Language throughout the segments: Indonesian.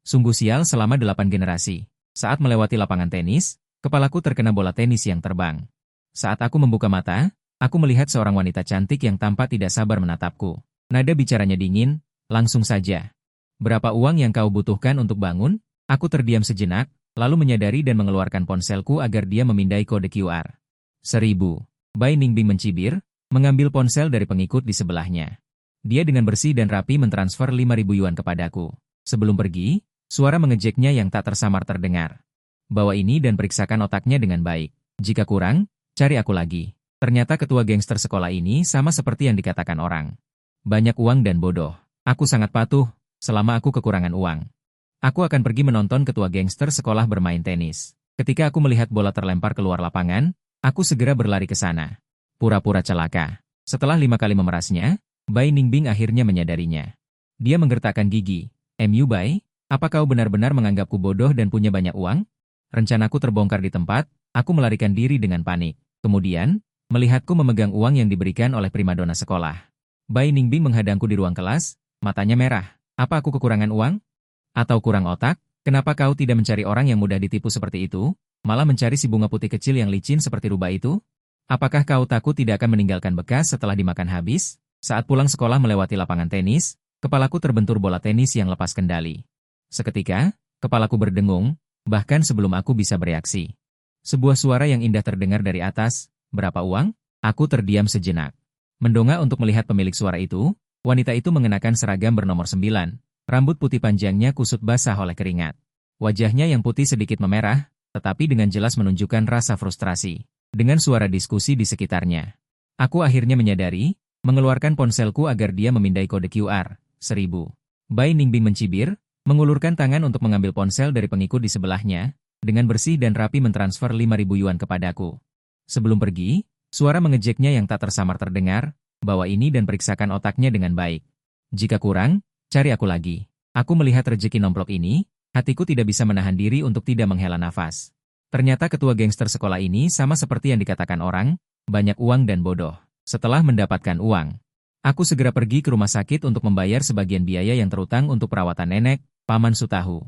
Sungguh sial selama 8 generasi. Saat melewati lapangan tenis, kepalaku terkena bola tenis yang terbang. Saat aku membuka mata, aku melihat seorang wanita cantik yang tampak tidak sabar menatapku. Nada bicaranya dingin, langsung saja. Berapa uang yang kau butuhkan untuk bangun? Aku terdiam sejenak, lalu menyadari dan mengeluarkan ponselku agar dia memindai kode QR. 1.000. Bai Ningbing mencibir, mengambil ponsel dari pengikut di sebelahnya. Dia dengan bersih dan rapi mentransfer 5.000 yuan kepadaku. Sebelum pergi, suara mengejeknya yang tak tersamar terdengar. Bawa ini dan periksakan otaknya dengan baik. Jika kurang, cari aku lagi. Ternyata ketua gangster sekolah ini sama seperti yang dikatakan orang. Banyak uang dan bodoh. Aku sangat patuh, selama aku kekurangan uang. Aku akan pergi menonton ketua gangster sekolah bermain tenis. Ketika aku melihat bola terlempar keluar lapangan, aku segera berlari ke sana. Pura-pura celaka. Setelah 5 kali memerasnya, Bai Ningbing akhirnya menyadarinya. Dia menggertakkan gigi. MU Bai, apa kau benar-benar menganggapku bodoh dan punya banyak uang? Rencanaku terbongkar di tempat, aku melarikan diri dengan panik. Kemudian, melihatku memegang uang yang diberikan oleh primadona sekolah. Bai Ningbing menghadangku di ruang kelas, matanya merah. Apa aku kekurangan uang? Atau kurang otak? Kenapa kau tidak mencari orang yang mudah ditipu seperti itu, malah mencari si bunga putih kecil yang licin seperti rubah itu? Apakah kau takut tidak akan meninggalkan bekas setelah dimakan habis? Saat pulang sekolah melewati lapangan tenis, kepalaku terbentur bola tenis yang lepas kendali. Seketika, kepalaku berdengung, bahkan sebelum aku bisa bereaksi. Sebuah suara yang indah terdengar dari atas, berapa uang? Aku terdiam sejenak. Mendongak untuk melihat pemilik suara itu, wanita itu mengenakan seragam bernomor 9, rambut putih panjangnya kusut basah oleh keringat. Wajahnya yang putih sedikit memerah, tetapi dengan jelas menunjukkan rasa frustrasi. Dengan suara diskusi di sekitarnya. Aku akhirnya menyadari, mengeluarkan ponselku agar dia memindai kode QR, 1.000. Bai Ningbing mencibir, mengulurkan tangan untuk mengambil ponsel dari pengikut di sebelahnya, dengan bersih dan rapi mentransfer 5.000 yuan kepadaku. Sebelum pergi, suara mengejeknya yang tak tersamar terdengar, bawa ini dan periksakan otaknya dengan baik. Jika kurang, cari aku lagi. Aku melihat rejeki nomplok ini, hatiku tidak bisa menahan diri untuk tidak menghela nafas. Ternyata ketua gangster sekolah ini sama seperti yang dikatakan orang, banyak uang dan bodoh. Setelah mendapatkan uang, aku segera pergi ke rumah sakit untuk membayar sebagian biaya yang terutang untuk perawatan nenek, Paman Su tahu.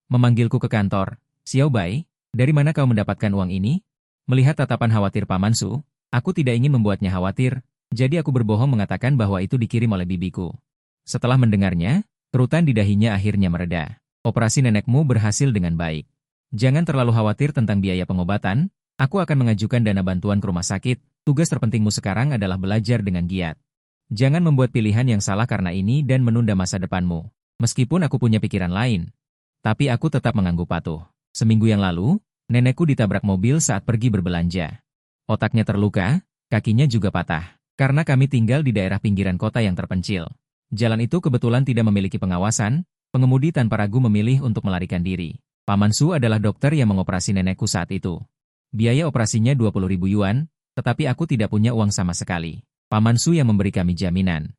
Memanggilku ke kantor, Xiao Bai, dari mana kau mendapatkan uang ini? Melihat tatapan khawatir Paman Su, aku tidak ingin membuatnya khawatir, jadi aku berbohong mengatakan bahwa itu dikirim oleh bibiku. Setelah mendengarnya, kerutan di dahinya akhirnya mereda. Operasi nenekmu berhasil dengan baik. Jangan terlalu khawatir tentang biaya pengobatan, aku akan mengajukan dana bantuan ke rumah sakit, tugas terpentingmu sekarang adalah belajar dengan giat. Jangan membuat pilihan yang salah karena ini dan menunda masa depanmu. Meskipun aku punya pikiran lain. Tapi aku tetap mengangguk patuh. Seminggu yang lalu, nenekku ditabrak mobil saat pergi berbelanja. Otaknya terluka, kakinya juga patah. Karena kami tinggal di daerah pinggiran kota yang terpencil. Jalan itu kebetulan tidak memiliki pengawasan, pengemudi tanpa ragu memilih untuk melarikan diri. Paman Su adalah dokter yang mengoperasi nenekku saat itu. Biaya operasinya 20.000 yuan, tetapi aku tidak punya uang sama sekali. Paman Su yang memberi kami jaminan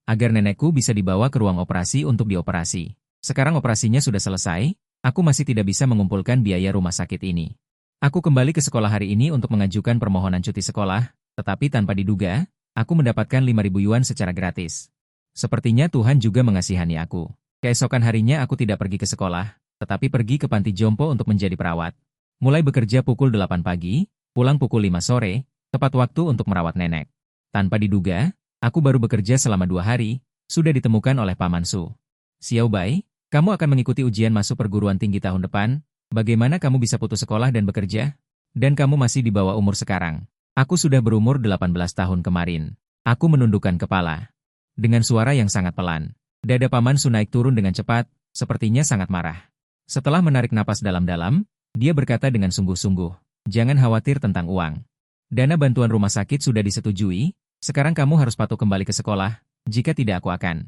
agar nenekku bisa dibawa ke ruang operasi untuk dioperasi. Sekarang operasinya sudah selesai, aku masih tidak bisa mengumpulkan biaya rumah sakit ini. Aku kembali ke sekolah hari ini untuk mengajukan permohonan cuti sekolah, tetapi tanpa diduga, aku mendapatkan 5.000 yuan secara gratis. Sepertinya Tuhan juga mengasihani aku. Keesokan harinya aku tidak pergi ke sekolah, tetapi pergi ke panti jompo untuk menjadi perawat. Mulai bekerja pukul 8 pagi, pulang pukul 5 sore, tepat waktu untuk merawat nenek. Tanpa diduga, aku baru bekerja selama 2 hari, sudah ditemukan oleh Paman Su. Xiao Bai, kamu akan mengikuti ujian masuk perguruan tinggi tahun depan, bagaimana kamu bisa putus sekolah dan bekerja? Dan kamu masih di bawah umur sekarang. Aku sudah berumur 18 tahun kemarin. Aku menundukkan kepala. Dengan suara yang sangat pelan. Dada Paman Su naik turun dengan cepat, sepertinya sangat marah. Setelah menarik napas dalam-dalam, dia berkata dengan sungguh-sungguh, jangan khawatir tentang uang. Dana bantuan rumah sakit sudah disetujui, sekarang kamu harus patuh kembali ke sekolah, jika tidak aku akan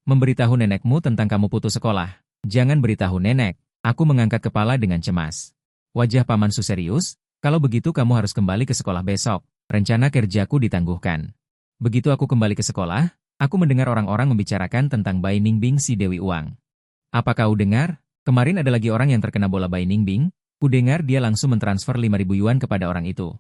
memberitahu nenekmu tentang kamu putus sekolah. Jangan beritahu nenek, aku mengangkat kepala dengan cemas. Wajah Paman Su serius, kalau begitu kamu harus kembali ke sekolah besok, rencana kerjaku ditangguhkan. Begitu aku kembali ke sekolah, aku mendengar orang-orang membicarakan tentang Bai Ningbing si Dewi Uang. Apa kau dengar? Kemarin ada lagi orang yang terkena bola Bai Ningbing, kudengar dia langsung mentransfer 5.000 yuan kepada orang itu.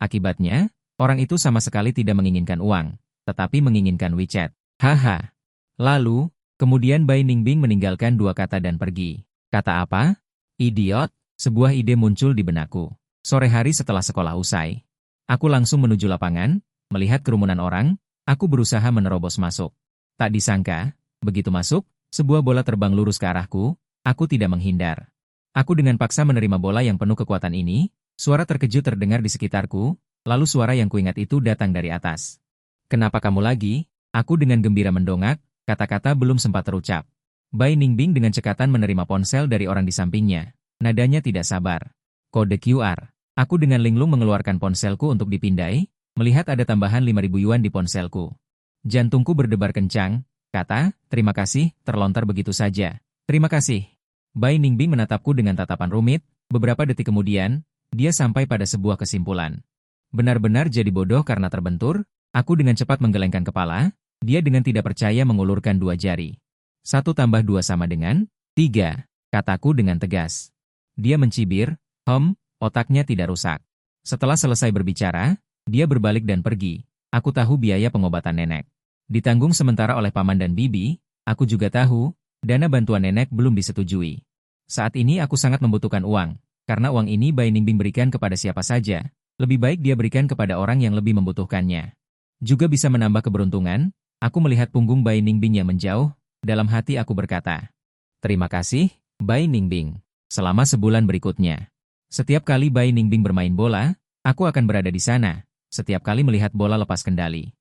Akibatnya, orang itu sama sekali tidak menginginkan uang, tetapi menginginkan WeChat. Haha. Lalu, kemudian Bai Ningbing meninggalkan 2 kata dan pergi. Kata apa? Idiot, sebuah ide muncul di benakku. Sore hari setelah sekolah usai. Aku langsung menuju lapangan, melihat kerumunan orang, aku berusaha menerobos masuk. Tak disangka, begitu masuk, sebuah bola terbang lurus ke arahku, aku tidak menghindar. Aku dengan paksa menerima bola yang penuh kekuatan ini, suara terkejut terdengar di sekitarku, lalu suara yang kuingat itu datang dari atas. Kenapa kamu lagi? Aku dengan gembira mendongak, kata-kata belum sempat terucap. Bai Ningbing dengan cekatan menerima ponsel dari orang di sampingnya. Nadanya tidak sabar. Kode QR. Aku dengan linglung mengeluarkan ponselku untuk dipindai, melihat ada tambahan 5.000 yuan di ponselku. Jantungku berdebar kencang, kata, terima kasih, terlontar begitu saja. Terima kasih. Bai Ningbing menatapku dengan tatapan rumit, beberapa detik kemudian, dia sampai pada sebuah kesimpulan. Benar-benar jadi bodoh karena terbentur, aku dengan cepat menggelengkan kepala, dia dengan tidak percaya mengulurkan 2 jari. 1 tambah 2 sama dengan 3, kataku dengan tegas. Dia mencibir, otaknya tidak rusak. Setelah selesai berbicara, dia berbalik dan pergi. Aku tahu biaya pengobatan nenek ditanggung sementara oleh paman dan bibi, aku juga tahu, dana bantuan nenek belum disetujui. Saat ini aku sangat membutuhkan uang, karena uang ini Bai Ningbing berikan kepada siapa saja, lebih baik dia berikan kepada orang yang lebih membutuhkannya. Juga bisa menambah keberuntungan, aku melihat punggung Bai Ningbing yang menjauh, dalam hati aku berkata, terima kasih, Bai Ningbing. Selama sebulan berikutnya, setiap kali Bai Ningbing bermain bola, aku akan berada di sana, setiap kali melihat bola lepas kendali.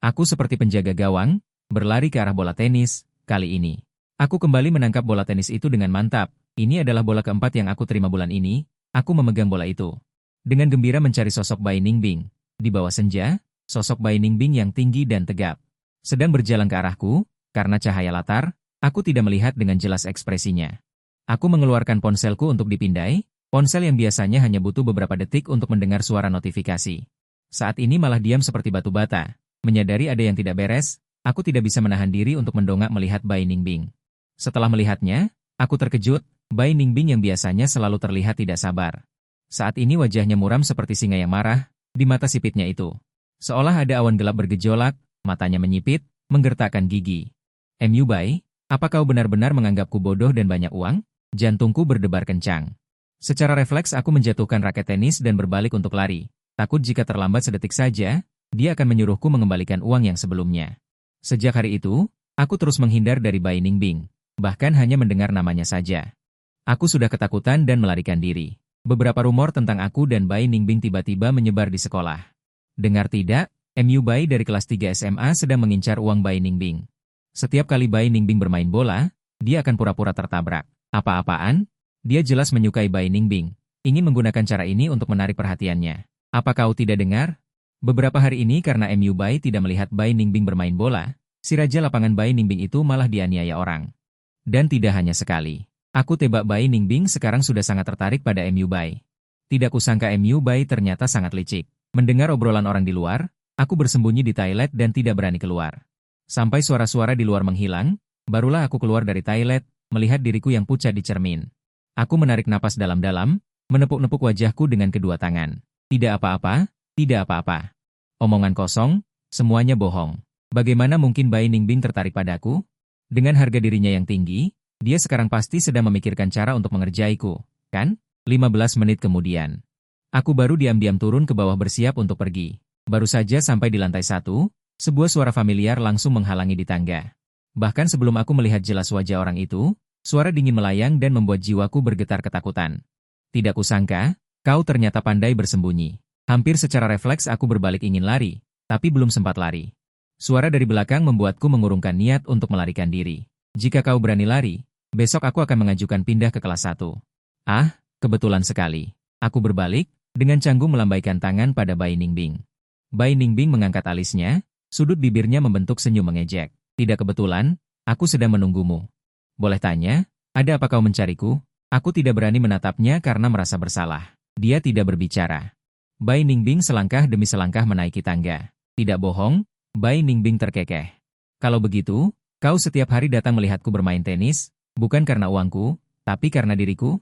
Aku seperti penjaga gawang, berlari ke arah bola tenis, kali ini. Aku kembali menangkap bola tenis itu dengan mantap, ini adalah bola keempat yang aku terima bulan ini, aku memegang bola itu. Dengan gembira mencari sosok Bai Ningbing. Di bawah senja, sosok Bai Ningbing yang tinggi dan tegap sedang berjalan ke arahku. Karena cahaya latar, aku tidak melihat dengan jelas ekspresinya. Aku mengeluarkan ponselku untuk dipindai, ponsel yang biasanya hanya butuh beberapa detik untuk mendengar suara notifikasi. Saat ini malah diam seperti batu bata. Menyadari ada yang tidak beres, aku tidak bisa menahan diri untuk mendongak melihat Bai Ningbing. Setelah melihatnya, aku terkejut, Bai Ningbing yang biasanya selalu terlihat tidak sabar. Saat ini wajahnya muram seperti singa yang marah, di mata sipitnya itu. Seolah ada awan gelap bergejolak, matanya menyipit, menggertakkan gigi. MU Bai, apa kau benar-benar menganggapku bodoh dan banyak uang? Jantungku berdebar kencang. Secara refleks aku menjatuhkan raket tenis dan berbalik untuk lari. Takut jika terlambat sedetik saja, dia akan menyuruhku mengembalikan uang yang sebelumnya. Sejak hari itu, aku terus menghindar dari Bai Ningbing, bahkan hanya mendengar namanya saja. Aku sudah ketakutan dan melarikan diri. Beberapa rumor tentang aku dan Bai Ningbing tiba-tiba menyebar di sekolah. Dengar tidak, MU Bai dari kelas 3 SMA sedang mengincar uang Bai Ningbing. Setiap kali Bai Ningbing bermain bola, dia akan pura-pura tertabrak. Apa-apaan? Dia jelas menyukai Bai Ningbing. Ingin menggunakan cara ini untuk menarik perhatiannya. Apa kau tidak dengar? Beberapa hari ini karena MU Bai tidak melihat Bai Ningbing bermain bola, si raja lapangan Bai Ningbing itu malah dianiaya orang. Dan tidak hanya sekali. Aku tebak Bai Ningbing sekarang sudah sangat tertarik pada MU Bai. Tidak kusangka MU Bai ternyata sangat licik. Mendengar obrolan orang di luar, aku bersembunyi di toilet dan tidak berani keluar. Sampai suara-suara di luar menghilang, barulah aku keluar dari toilet, melihat diriku yang pucat di cermin. Aku menarik napas dalam-dalam, menepuk-nepuk wajahku dengan kedua tangan. Tidak apa-apa, tidak apa-apa. Omongan kosong, semuanya bohong. Bagaimana mungkin Bai Ningbing tertarik padaku? Dengan harga dirinya yang tinggi, dia sekarang pasti sedang memikirkan cara untuk mengerjaiku, kan? 15 menit kemudian. Aku baru diam-diam turun ke bawah bersiap untuk pergi. Baru saja sampai di lantai 1, sebuah suara familiar langsung menghalangi di tangga. Bahkan sebelum aku melihat jelas wajah orang itu, suara dingin melayang dan membuat jiwaku bergetar ketakutan. Tidak kusangka, kau ternyata pandai bersembunyi. Hampir secara refleks aku berbalik ingin lari, tapi belum sempat lari. Suara dari belakang membuatku mengurungkan niat untuk melarikan diri. Jika kau berani lari, besok aku akan mengajukan pindah ke kelas 1. Ah, kebetulan sekali. Aku berbalik, dengan canggung melambaikan tangan pada Bai Ningbing. Bai Ningbing mengangkat alisnya, sudut bibirnya membentuk senyum mengejek. Tidak kebetulan, aku sedang menunggumu. Boleh tanya, ada apa kau mencariku? Aku tidak berani menatapnya karena merasa bersalah. Dia tidak berbicara. Bai Ningbing selangkah demi selangkah menaiki tangga. Tidak bohong, Bai Ningbing terkekeh. Kalau begitu, kau setiap hari datang melihatku bermain tenis, bukan karena uangku, tapi karena diriku?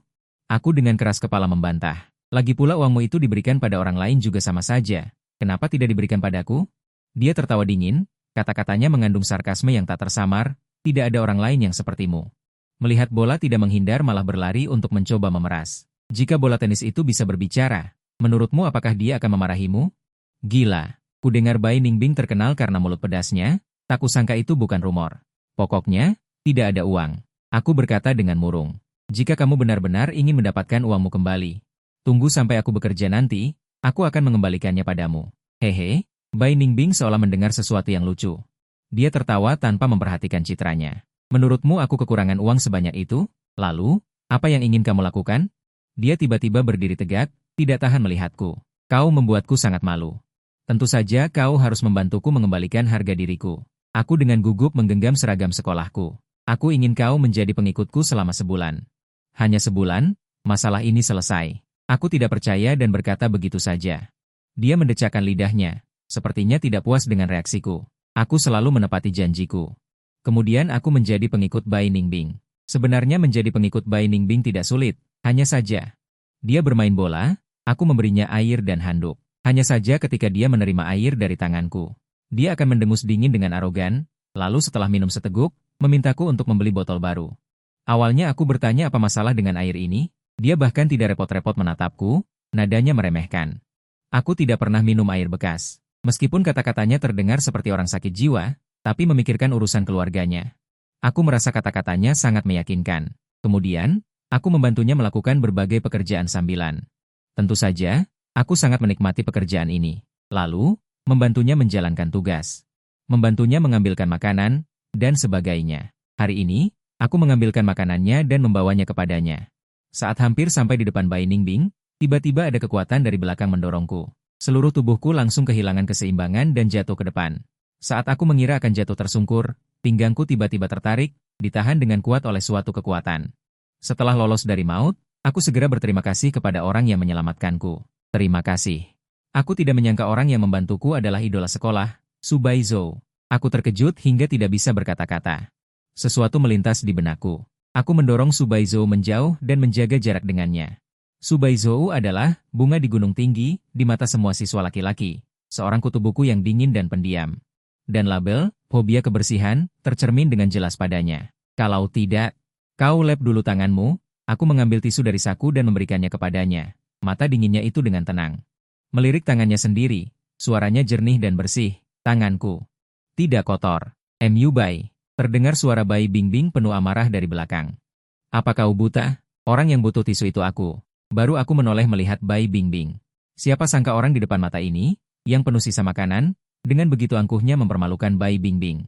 Aku dengan keras kepala membantah. Lagi pula uangmu itu diberikan pada orang lain juga sama saja. Kenapa tidak diberikan padaku? Dia tertawa dingin, kata-katanya mengandung sarkasme yang tak tersamar, tidak ada orang lain yang sepertimu. Melihat bola tidak menghindar malah berlari untuk mencoba memeras. Jika bola tenis itu bisa berbicara, menurutmu apakah dia akan memarahimu? Gila. Ku dengar Bai Ningbing terkenal karena mulut pedasnya, tak kusangka itu bukan rumor. Pokoknya, tidak ada uang. Aku berkata dengan murung. Jika kamu benar-benar ingin mendapatkan uangmu kembali, tunggu sampai aku bekerja nanti, aku akan mengembalikannya padamu. Hehe, Bai Ningbing seolah mendengar sesuatu yang lucu. Dia tertawa tanpa memperhatikan citranya. Menurutmu aku kekurangan uang sebanyak itu? Lalu, apa yang ingin kamu lakukan? Dia tiba-tiba berdiri tegak, tidak tahan melihatku. Kau membuatku sangat malu. Tentu saja kau harus membantuku mengembalikan harga diriku. Aku dengan gugup menggenggam seragam sekolahku. Aku ingin kau menjadi pengikutku selama sebulan. Hanya sebulan, masalah ini selesai. Aku tidak percaya dan berkata begitu saja. Dia mendecakkan lidahnya, sepertinya tidak puas dengan reaksiku. Aku selalu menepati janjiku. Kemudian aku menjadi pengikut Bai Ningbing. Sebenarnya menjadi pengikut Bai Ningbing tidak sulit, hanya saja. Dia bermain bola, aku memberinya air dan handuk. Hanya saja ketika dia menerima air dari tanganku, dia akan mendengus dingin dengan arogan, lalu setelah minum seteguk, memintaku untuk membeli botol baru. Awalnya aku bertanya apa masalah dengan air ini, dia bahkan tidak repot-repot menatapku, nadanya meremehkan. Aku tidak pernah minum air bekas. Meskipun kata-katanya terdengar seperti orang sakit jiwa, tapi memikirkan urusan keluarganya. Aku merasa kata-katanya sangat meyakinkan. Kemudian, aku membantunya melakukan berbagai pekerjaan sambilan. Tentu saja, aku sangat menikmati pekerjaan ini. Lalu, membantunya menjalankan tugas. Membantunya mengambilkan makanan, dan sebagainya. Hari ini, aku mengambilkan makanannya dan membawanya kepadanya. Saat hampir sampai di depan Bai Ningbing, tiba-tiba ada kekuatan dari belakang mendorongku. Seluruh tubuhku langsung kehilangan keseimbangan dan jatuh ke depan. Saat aku mengira akan jatuh tersungkur, pinggangku tiba-tiba tertarik, ditahan dengan kuat oleh suatu kekuatan. Setelah lolos dari maut, aku segera berterima kasih kepada orang yang menyelamatkanku. Terima kasih. Aku tidak menyangka orang yang membantuku adalah idola sekolah, Su Baizhou. Aku terkejut hingga tidak bisa berkata-kata. Sesuatu melintas di benakku. Aku mendorong Su Baizhou menjauh dan menjaga jarak dengannya. Su Baizhou adalah bunga di gunung tinggi di mata semua siswa laki-laki, seorang kutu buku yang dingin dan pendiam. Dan label, fobia kebersihan, tercermin dengan jelas padanya. Kalau tidak, kau lap dulu tanganmu, aku mengambil tisu dari saku dan memberikannya kepadanya. Mata dinginnya itu dengan tenang. Melirik tangannya sendiri, suaranya jernih dan bersih, tanganku. Tidak kotor. M.U. Bai. Terdengar suara Bai Bingbing penuh amarah dari belakang. Apa kau buta? Orang yang butuh tisu itu aku. Baru aku menoleh melihat Bai Bingbing. Siapa sangka orang di depan mata ini, yang penuh sisa makanan, dengan begitu angkuhnya mempermalukan Bai Bingbing.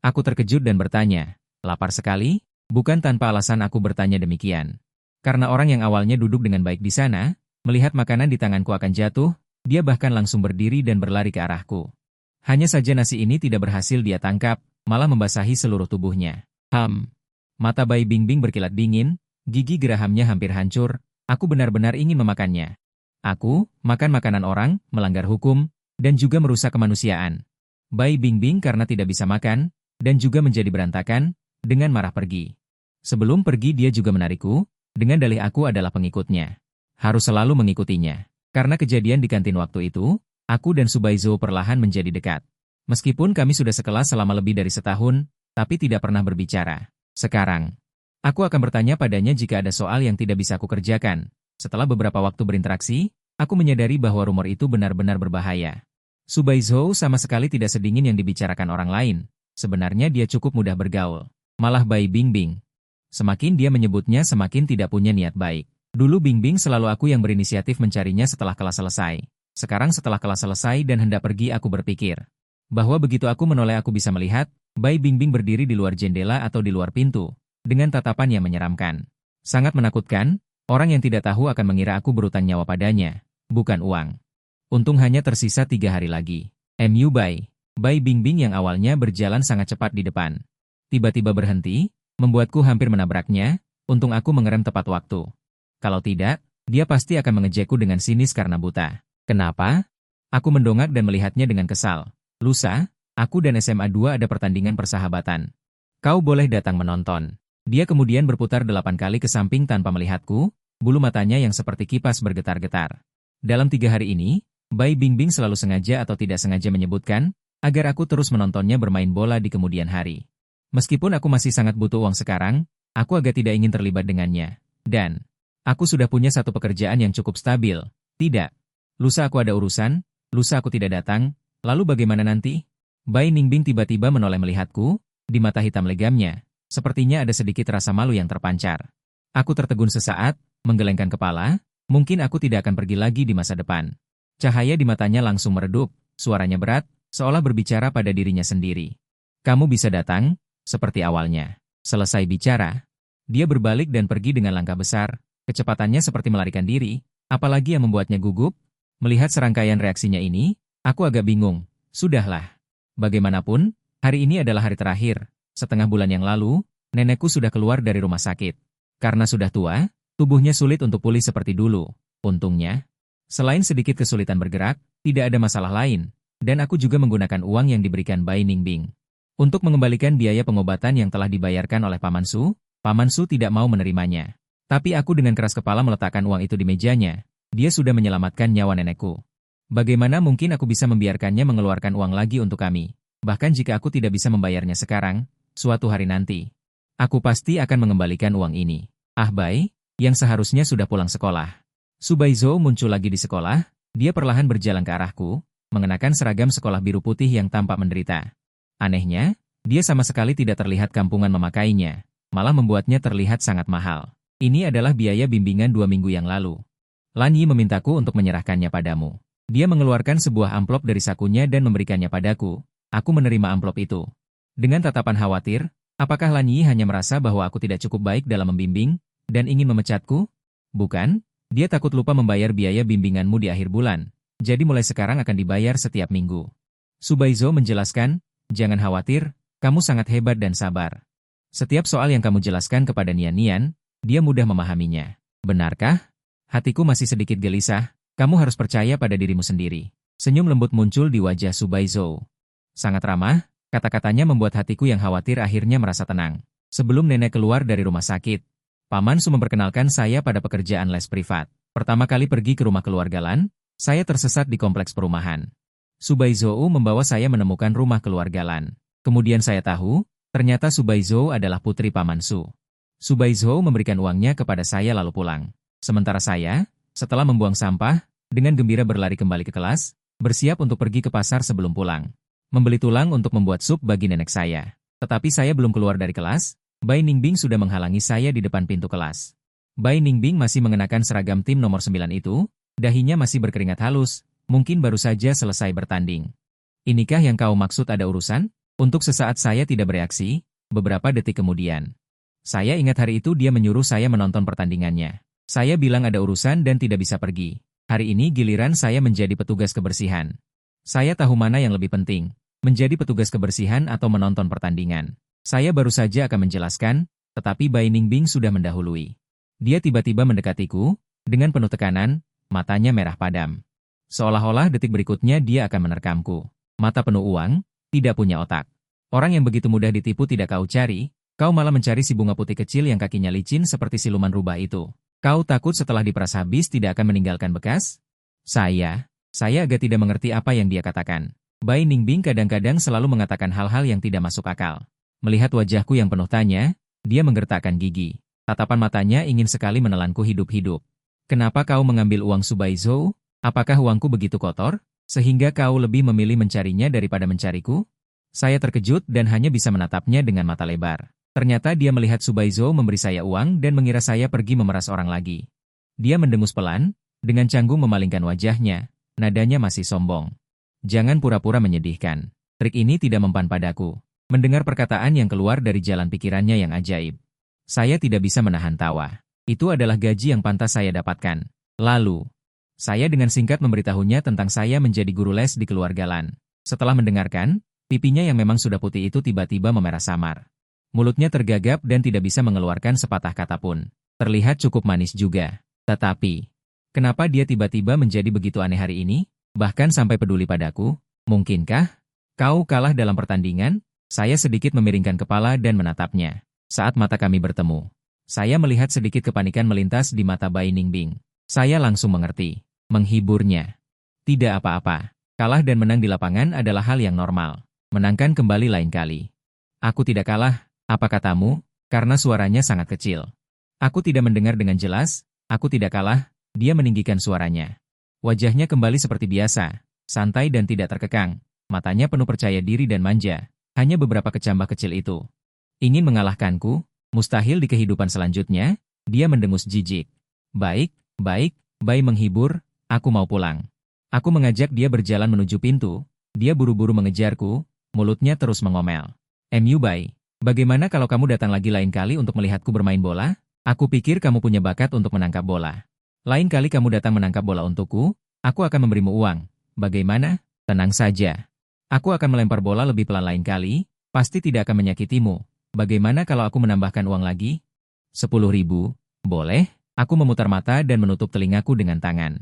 Aku terkejut dan bertanya, lapar sekali? Bukan tanpa alasan aku bertanya demikian. Karena orang yang awalnya duduk dengan baik di sana, melihat makanan di tanganku akan jatuh, dia bahkan langsung berdiri dan berlari ke arahku. Hanya saja nasi ini tidak berhasil dia tangkap, malah membasahi seluruh tubuhnya. Mata Bai Bingbing berkilat dingin, gigi gerahamnya hampir hancur, aku benar-benar ingin memakannya. Aku, makan makanan orang, melanggar hukum, dan juga merusak kemanusiaan. Bai Bingbing karena tidak bisa makan, dan juga menjadi berantakan, dengan marah pergi. Sebelum pergi dia juga menarikku, dengan dalih aku adalah pengikutnya. Harus selalu mengikutinya. Karena kejadian di kantin waktu itu, aku dan Su Baizhou perlahan menjadi dekat. Meskipun kami sudah sekelas selama lebih dari setahun, tapi tidak pernah berbicara. Sekarang, aku akan bertanya padanya jika ada soal yang tidak bisa aku kerjakan. Setelah beberapa waktu berinteraksi, aku menyadari bahwa rumor itu benar-benar berbahaya. Su Baizhou sama sekali tidak sedingin yang dibicarakan orang lain. Sebenarnya dia cukup mudah bergaul. Malah Bai Bingbing. Semakin dia menyebutnya semakin tidak punya niat baik. Dulu Bingbing selalu aku yang berinisiatif mencarinya setelah kelas selesai. Sekarang setelah kelas selesai dan hendak pergi aku berpikir bahwa begitu aku menoleh aku bisa melihat Bai Bingbing berdiri di luar jendela atau di luar pintu, dengan tatapan yang menyeramkan. Sangat menakutkan, orang yang tidak tahu akan mengira aku berutang nyawa padanya, bukan uang. Untung hanya tersisa 3 hari lagi. M.U. Bai. Bai Bingbing yang awalnya berjalan sangat cepat di depan. Tiba-tiba berhenti, membuatku hampir menabraknya, untung aku mengerem tepat waktu. Kalau tidak, dia pasti akan mengejekku dengan sinis karena buta. Kenapa? Aku mendongak dan melihatnya dengan kesal. Lusa, aku dan SMA 2 ada pertandingan persahabatan. Kau boleh datang menonton. Dia kemudian berputar 8 kali ke samping tanpa melihatku, bulu matanya yang seperti kipas bergetar-getar. Dalam 3 hari ini, Bai Bingbing selalu sengaja atau tidak sengaja menyebutkan, agar aku terus menontonnya bermain bola di kemudian hari. Meskipun aku masih sangat butuh uang sekarang, Aku agak tidak ingin terlibat dengannya. Dan, aku sudah punya satu pekerjaan yang cukup stabil. Tidak. Lusa aku ada urusan, lusa aku tidak datang, lalu bagaimana nanti? Bai Ningbing tiba-tiba menoleh melihatku, di mata hitam legamnya. Sepertinya ada sedikit rasa malu yang terpancar. Aku tertegun sesaat, menggelengkan kepala, mungkin aku tidak akan pergi lagi di masa depan. Cahaya di matanya langsung meredup, suaranya berat, seolah berbicara pada dirinya sendiri. Kamu bisa datang, seperti awalnya. Selesai bicara, dia berbalik dan pergi dengan langkah besar, kecepatannya seperti melarikan diri, apalagi yang membuatnya gugup. Melihat serangkaian reaksinya ini, aku agak bingung. Sudahlah. Bagaimanapun, hari ini adalah hari terakhir. Setengah bulan yang lalu, nenekku sudah keluar dari rumah sakit. Karena sudah tua, tubuhnya sulit untuk pulih seperti dulu. Untungnya, selain sedikit kesulitan bergerak, tidak ada masalah lain, dan aku juga menggunakan uang yang diberikan Bai Ningbing. Untuk mengembalikan biaya pengobatan yang telah dibayarkan oleh Paman Su tidak mau menerimanya. Tapi aku dengan keras kepala meletakkan uang itu di mejanya. Dia sudah menyelamatkan nyawa nenekku. Bagaimana mungkin aku bisa membiarkannya mengeluarkan uang lagi untuk kami? Bahkan jika aku tidak bisa membayarnya sekarang, suatu hari nanti, aku pasti akan mengembalikan uang ini. Ah Bai, yang seharusnya sudah pulang sekolah. Su Baizhou muncul lagi di sekolah, dia perlahan berjalan ke arahku, mengenakan seragam sekolah biru putih yang tampak menderita. Anehnya, dia sama sekali tidak terlihat kampungan memakainya, malah membuatnya terlihat sangat mahal. Ini adalah biaya bimbingan 2 minggu yang lalu. Lan Yi memintaku untuk menyerahkannya padamu. Dia mengeluarkan sebuah amplop dari sakunya dan memberikannya padaku. Aku menerima amplop itu. Dengan tatapan khawatir, apakah Lan Yi hanya merasa bahwa aku tidak cukup baik dalam membimbing, dan ingin memecatku? Bukan, dia takut lupa membayar biaya bimbinganmu di akhir bulan, jadi mulai sekarang akan dibayar setiap minggu. Su Baizhou menjelaskan, jangan khawatir, kamu sangat hebat dan sabar. Setiap soal yang kamu jelaskan kepada Nian, dia mudah memahaminya. Benarkah? Hatiku masih sedikit gelisah, kamu harus percaya pada dirimu sendiri. Senyum lembut muncul di wajah Su Baizhou. Sangat ramah, kata-katanya membuat hatiku yang khawatir akhirnya merasa tenang. Sebelum nenek keluar dari rumah sakit, Paman Su memperkenalkan saya pada pekerjaan les privat. Pertama kali pergi ke rumah keluarga Lan, saya tersesat di kompleks perumahan. Su Baizhou membawa saya menemukan rumah keluarga Lan. Kemudian saya tahu, ternyata Su Baizhou adalah putri Paman Su. Su Baizhou memberikan uangnya kepada saya lalu pulang. Sementara saya, setelah membuang sampah, dengan gembira berlari kembali ke kelas, bersiap untuk pergi ke pasar sebelum pulang. Membeli tulang untuk membuat sup bagi nenek saya. Tetapi saya belum keluar dari kelas, Bai Ningbing sudah menghalangi saya di depan pintu kelas. Bai Ningbing masih mengenakan seragam tim nomor 9 itu, dahinya masih berkeringat halus, mungkin baru saja selesai bertanding. Inikah yang kau maksud ada urusan? Untuk sesaat saya tidak bereaksi, beberapa detik kemudian. Saya ingat hari itu dia menyuruh saya menonton pertandingannya. Saya bilang ada urusan dan tidak bisa pergi. Hari ini giliran saya menjadi petugas kebersihan. Saya tahu mana yang lebih penting, menjadi petugas kebersihan atau menonton pertandingan. Saya baru saja akan menjelaskan, tetapi Bai Ningbing sudah mendahului. Dia tiba-tiba mendekatiku, dengan penuh tekanan, matanya merah padam. Seolah-olah detik berikutnya dia akan menerkamku. Mata penuh uang, tidak punya otak. Orang yang begitu mudah ditipu tidak kau cari, kau malah mencari si bunga putih kecil yang kakinya licin seperti siluman rubah itu. Kau takut setelah diperas habis tidak akan meninggalkan bekas? Saya agak tidak mengerti apa yang dia katakan. Bai Ningbing kadang-kadang selalu mengatakan hal-hal yang tidak masuk akal. Melihat wajahku yang penuh tanya, dia menggertakkan gigi. Tatapan matanya ingin sekali menelanku hidup-hidup. Kenapa kau mengambil uang Su Baizhou? Apakah uangku begitu kotor, sehingga kau lebih memilih mencarinya daripada mencariku? Saya terkejut dan hanya bisa menatapnya dengan mata lebar. Ternyata dia melihat Su Baizhou memberi saya uang dan mengira saya pergi memeras orang lagi. Dia mendengus pelan, dengan canggung memalingkan wajahnya, nadanya masih sombong. Jangan pura-pura menyedihkan. Trik ini tidak mempan padaku. Mendengar perkataan yang keluar dari jalan pikirannya yang ajaib. Saya tidak bisa menahan tawa. Itu adalah gaji yang pantas saya dapatkan. Lalu, saya dengan singkat memberitahunya tentang saya menjadi guru les di keluarga Lan. Setelah mendengarkan, pipinya yang memang sudah putih itu tiba-tiba memerah samar. Mulutnya tergagap dan tidak bisa mengeluarkan sepatah kata pun. Terlihat cukup manis juga. Tetapi, kenapa dia tiba-tiba menjadi begitu aneh hari ini? Bahkan sampai peduli padaku? Mungkinkah kau kalah dalam pertandingan? Saya sedikit memiringkan kepala dan menatapnya. Saat mata kami bertemu, saya melihat sedikit kepanikan melintas di mata Bai Ningbing. Saya langsung mengerti. Menghiburnya. Tidak apa-apa. Kalah dan menang di lapangan adalah hal yang normal. Menangkan kembali lain kali. Aku tidak kalah, apa katamu? karena suaranya sangat kecil. Aku tidak mendengar dengan jelas, aku tidak kalah, dia meninggikan suaranya. Wajahnya kembali seperti biasa, santai dan tidak terkekang, matanya penuh percaya diri dan manja, hanya beberapa kecambah kecil itu. Ingin mengalahkanku? Mustahil di kehidupan selanjutnya, dia mendengus jijik. Baik, baik, Bai menghibur, aku mau pulang. Aku mengajak dia berjalan menuju pintu, dia buru-buru mengejarku, mulutnya terus mengomel. Bai, bagaimana kalau kamu datang lagi lain kali untuk melihatku bermain bola? Aku pikir kamu punya bakat untuk menangkap bola. Lain kali kamu datang menangkap bola untukku, aku akan memberimu uang. Bagaimana? Tenang saja. Aku akan melempar bola lebih pelan lain kali, pasti tidak akan menyakitimu. Bagaimana kalau aku menambahkan uang lagi? 10.000, boleh? Aku memutar mata dan menutup telingaku dengan tangan.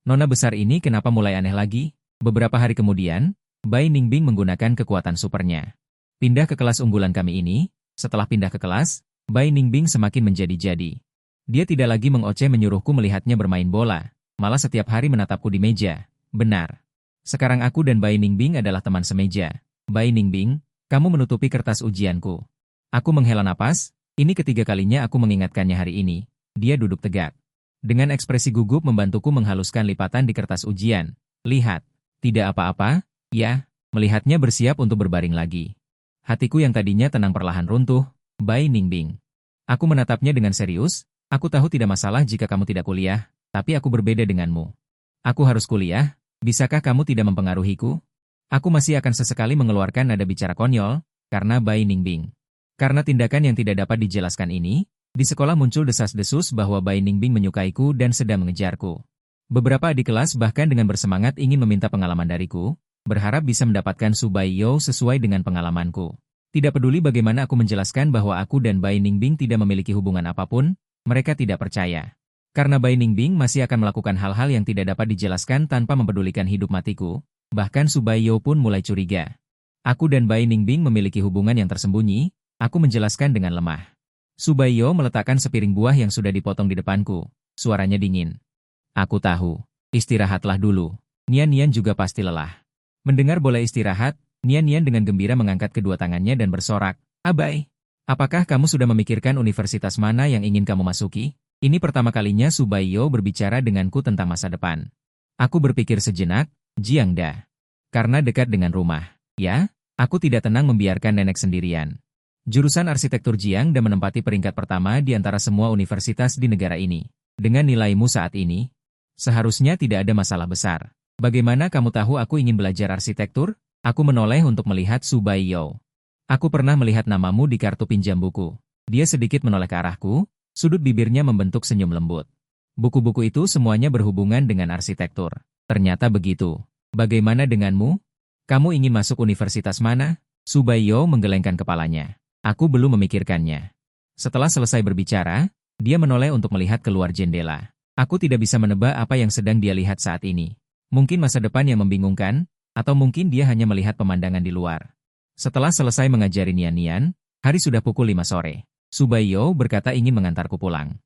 Nona besar ini kenapa mulai aneh lagi? Beberapa hari kemudian, Bai Ningbing menggunakan kekuatan supernya. Pindah ke kelas unggulan kami ini, setelah pindah ke kelas, Bai Ningbing semakin menjadi-jadi. Dia tidak lagi mengoceh menyuruhku melihatnya bermain bola, malah setiap hari menatapku di meja. Benar. Sekarang aku dan Bai Ningbing adalah teman semeja. Bai Ningbing, kamu menutupi kertas ujianku. Aku menghela napas, ini ketiga kalinya aku mengingatkannya hari ini. Dia duduk tegak. Dengan ekspresi gugup membantuku menghaluskan lipatan di kertas ujian. Lihat, tidak apa-apa, ya, melihatnya bersiap untuk berbaring lagi. Hatiku yang tadinya tenang perlahan runtuh. Bai Ningbing. Aku menatapnya dengan serius, aku tahu tidak masalah jika kamu tidak kuliah, tapi aku berbeda denganmu. Aku harus kuliah, bisakah kamu tidak mempengaruhiku? Aku masih akan sesekali mengeluarkan nada bicara konyol, karena Bai Ningbing. Karena tindakan yang tidak dapat dijelaskan ini, di sekolah muncul desas-desus bahwa Bai Ningbing menyukaiku dan sedang mengejarku. Beberapa adik kelas bahkan dengan bersemangat ingin meminta pengalaman dariku, berharap bisa mendapatkan Subaiyo sesuai dengan pengalamanku. Tidak peduli bagaimana aku menjelaskan bahwa aku dan Bai Ningbing tidak memiliki hubungan apapun, mereka tidak percaya. Karena Bai Ningbing masih akan melakukan hal-hal yang tidak dapat dijelaskan tanpa mempedulikan hidup matiku, bahkan Subaiyo pun mulai curiga. Aku dan Bai Ningbing memiliki hubungan yang tersembunyi, aku menjelaskan dengan lemah. Subaiyo meletakkan sepiring buah yang sudah dipotong di depanku. Suaranya dingin. Aku tahu. Istirahatlah dulu. Nian-Nian juga pasti lelah. Mendengar boleh istirahat, Nian-Nian dengan gembira mengangkat kedua tangannya dan bersorak. Abai, apakah kamu sudah memikirkan universitas mana yang ingin kamu masuki? Ini pertama kalinya Subaiyo berbicara denganku tentang masa depan. Aku berpikir sejenak, Jiangda. Karena dekat dengan rumah. Ya, aku tidak tenang membiarkan nenek sendirian. Jurusan arsitektur Jiangda menempati peringkat pertama di antara semua universitas di negara ini. Dengan nilaimu saat ini, seharusnya tidak ada masalah besar. Bagaimana kamu tahu aku ingin belajar arsitektur? Aku menoleh untuk melihat Subaiyo. Aku pernah melihat namamu di kartu pinjam buku. Dia sedikit menoleh ke arahku, sudut bibirnya membentuk senyum lembut. Buku-buku itu semuanya berhubungan dengan arsitektur. Ternyata begitu. Bagaimana denganmu? Kamu ingin masuk universitas mana? Subaiyo menggelengkan kepalanya. Aku belum memikirkannya. Setelah selesai berbicara, dia menoleh untuk melihat keluar jendela. Aku tidak bisa menebak apa yang sedang dia lihat saat ini. Mungkin masa depan yang membingungkan, atau mungkin dia hanya melihat pemandangan di luar. Setelah selesai mengajari Nian-Nian, hari sudah pukul 5 sore. Subaiyo berkata ingin mengantarku pulang.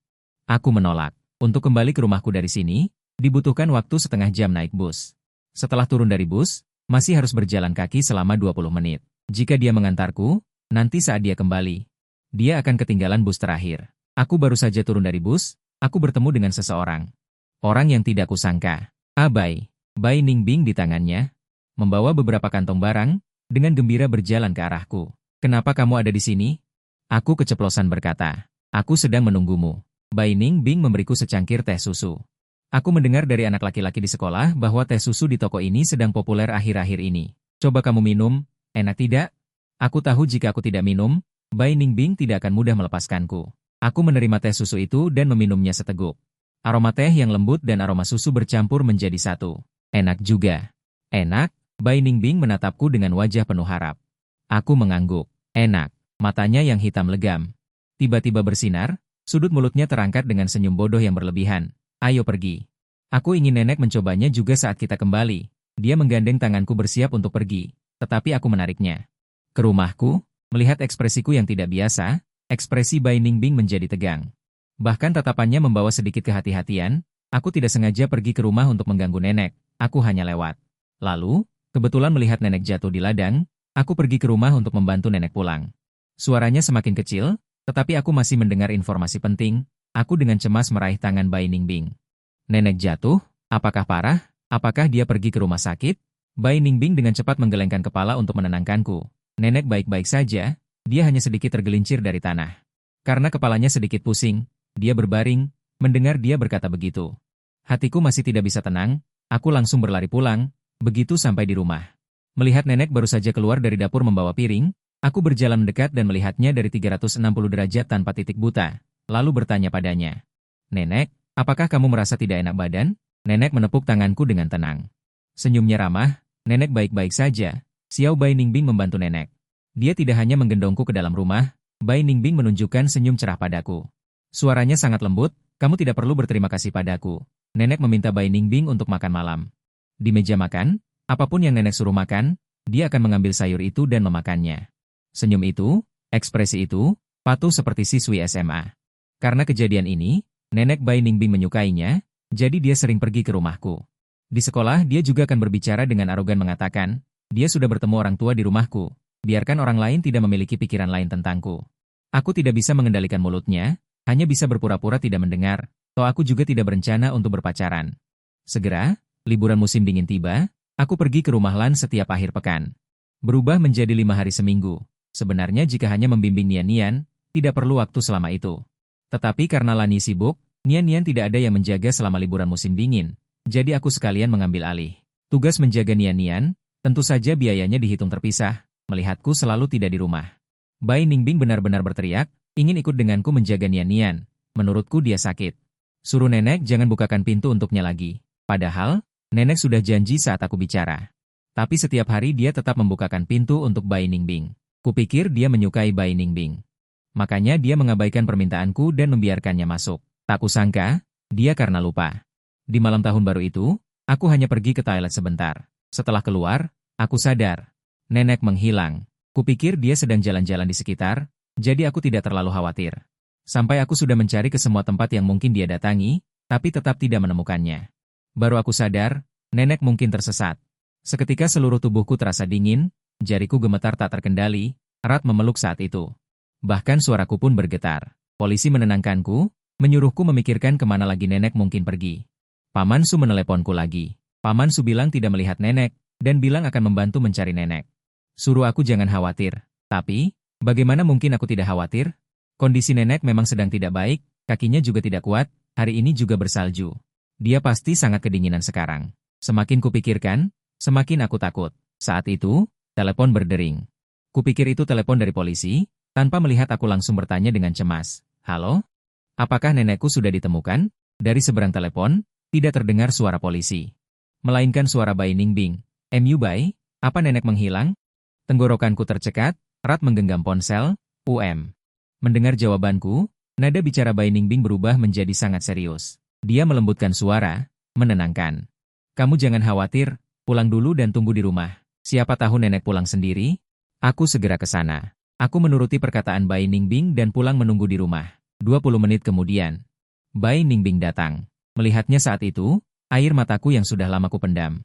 Aku menolak. Untuk kembali ke rumahku dari sini, dibutuhkan waktu setengah jam naik bus. Setelah turun dari bus, masih harus berjalan kaki selama 20 menit. Jika dia mengantarku, nanti saat dia kembali, dia akan ketinggalan bus terakhir. Aku baru saja turun dari bus, aku bertemu dengan seseorang. Orang yang tidak kusangka. Abai. Bai Ningbing di tangannya, membawa beberapa kantong barang, dengan gembira berjalan ke arahku. Kenapa kamu ada di sini? Aku keceplosan berkata. Aku sedang menunggumu. Bai Ningbing memberiku secangkir teh susu. Aku mendengar dari anak laki-laki di sekolah bahwa teh susu di toko ini sedang populer akhir-akhir ini. Coba kamu minum, enak tidak? Aku tahu jika aku tidak minum, Bai Ningbing tidak akan mudah melepaskanku. Aku menerima teh susu itu dan meminumnya seteguk. Aroma teh yang lembut dan aroma susu bercampur menjadi satu. Enak juga. Enak? Bai Ningbing menatapku dengan wajah penuh harap. Aku mengangguk. Enak. Matanya yang hitam legam. Tiba-tiba bersinar, sudut mulutnya terangkat dengan senyum bodoh yang berlebihan. Ayo pergi. Aku ingin nenek mencobanya juga saat kita kembali. Dia menggandeng tanganku bersiap untuk pergi, tetapi aku menariknya. Ke rumahku, melihat ekspresiku yang tidak biasa, ekspresi Bai Ningbing menjadi tegang. Bahkan tatapannya membawa sedikit kehati-hatian, aku tidak sengaja pergi ke rumah untuk mengganggu nenek, aku hanya lewat. Lalu, kebetulan melihat nenek jatuh di ladang, aku pergi ke rumah untuk membantu nenek pulang. Suaranya semakin kecil, Tetapi aku masih mendengar informasi penting. Aku dengan cemas meraih tangan Bai Ningbing. Nenek jatuh? Apakah parah? Apakah dia pergi ke rumah sakit? Bai Ningbing dengan cepat menggelengkan kepala untuk menenangkanku. Nenek baik-baik saja, dia hanya sedikit tergelincir dari tanah. Karena kepalanya sedikit pusing, dia berbaring. Mendengar dia berkata begitu, hatiku masih tidak bisa tenang. Aku langsung berlari pulang. Begitu sampai di rumah, melihat nenek baru saja keluar dari dapur membawa piring, aku berjalan mendekat dan melihatnya dari 360 derajat tanpa titik buta, lalu bertanya padanya, "Nenek, apakah kamu merasa tidak enak badan?" Nenek menepuk tanganku dengan tenang. Senyumnya ramah. "Nenek baik-baik saja." Xiao Bai Ningbing membantu nenek. Dia tidak hanya menggendongku ke dalam rumah, Bai Ningbing menunjukkan senyum cerah padaku. Suaranya sangat lembut. "Kamu tidak perlu berterima kasih padaku." Nenek meminta Bai Ningbing untuk makan malam. Di meja makan, apapun yang nenek suruh makan, dia akan mengambil sayur itu dan memakannya. Senyum itu, ekspresi itu, patuh seperti siswi SMA. Karena kejadian ini, nenek Bai Ningbing menyukainya, jadi dia sering pergi ke rumahku. Di sekolah dia juga akan berbicara dengan arogan mengatakan, dia sudah bertemu orang tua di rumahku, biarkan orang lain tidak memiliki pikiran lain tentangku. Aku tidak bisa mengendalikan mulutnya, hanya bisa berpura-pura tidak mendengar, toh aku juga tidak berencana untuk berpacaran. Segera, liburan musim dingin tiba, aku pergi ke rumah Lan setiap akhir pekan. Berubah menjadi 5 hari seminggu. Sebenarnya jika hanya membimbing Nian-Nian, tidak perlu waktu selama itu. Tetapi karena Lani sibuk, Nian-Nian tidak ada yang menjaga selama liburan musim dingin, jadi aku sekalian mengambil alih. Tugas menjaga Nian-Nian, tentu saja biayanya dihitung terpisah, melihatku selalu tidak di rumah. Bai Ningbing benar-benar berteriak, ingin ikut denganku menjaga Nian-Nian. Menurutku dia sakit. Suruh nenek jangan bukakan pintu untuknya lagi. Padahal, nenek sudah janji saat aku bicara. Tapi setiap hari dia tetap membukakan pintu untuk Bai Ningbing. Kupikir dia menyukai Bai Ningbing. Makanya dia mengabaikan permintaanku dan membiarkannya masuk. Tak kusangka, dia karena lupa. Di malam tahun baru itu, aku hanya pergi ke toilet sebentar. Setelah keluar, aku sadar. Nenek menghilang. Kupikir dia sedang jalan-jalan di sekitar, jadi aku tidak terlalu khawatir. Sampai aku sudah mencari ke semua tempat yang mungkin dia datangi, tapi tetap tidak menemukannya. Baru aku sadar, nenek mungkin tersesat. Seketika seluruh tubuhku terasa dingin, jariku gemetar tak terkendali, erat memeluk saat itu. Bahkan suaraku pun bergetar. Polisi menenangkanku, menyuruhku memikirkan kemana lagi nenek mungkin pergi. Paman Su meneleponku lagi. Paman Su bilang tidak melihat nenek, dan bilang akan membantu mencari nenek. Suruh aku jangan khawatir. Tapi, bagaimana mungkin aku tidak khawatir? Kondisi nenek memang sedang tidak baik, kakinya juga tidak kuat, hari ini juga bersalju. Dia pasti sangat kedinginan sekarang. Semakin kupikirkan, semakin aku takut. Saat itu, telepon berdering. Kupikir itu telepon dari polisi, tanpa melihat aku langsung bertanya dengan cemas. "Halo? Apakah nenekku sudah ditemukan?" Dari seberang telepon, tidak terdengar suara polisi. Melainkan suara Bai Ningbing. "MU Bai, apa nenek menghilang?" Tenggorokanku tercekat, erat menggenggam ponsel, Mendengar jawabanku, nada bicara Bai Ningbing berubah menjadi sangat serius. Dia melembutkan suara, menenangkan. "Kamu jangan khawatir, pulang dulu dan tunggu di rumah. Siapa tahu nenek pulang sendiri?" Aku segera ke sana. Aku menuruti perkataan Bai Ningbing dan pulang menunggu di rumah. 20 menit kemudian, Bai Ningbing datang. Melihatnya saat itu, air mataku yang sudah lama kupendam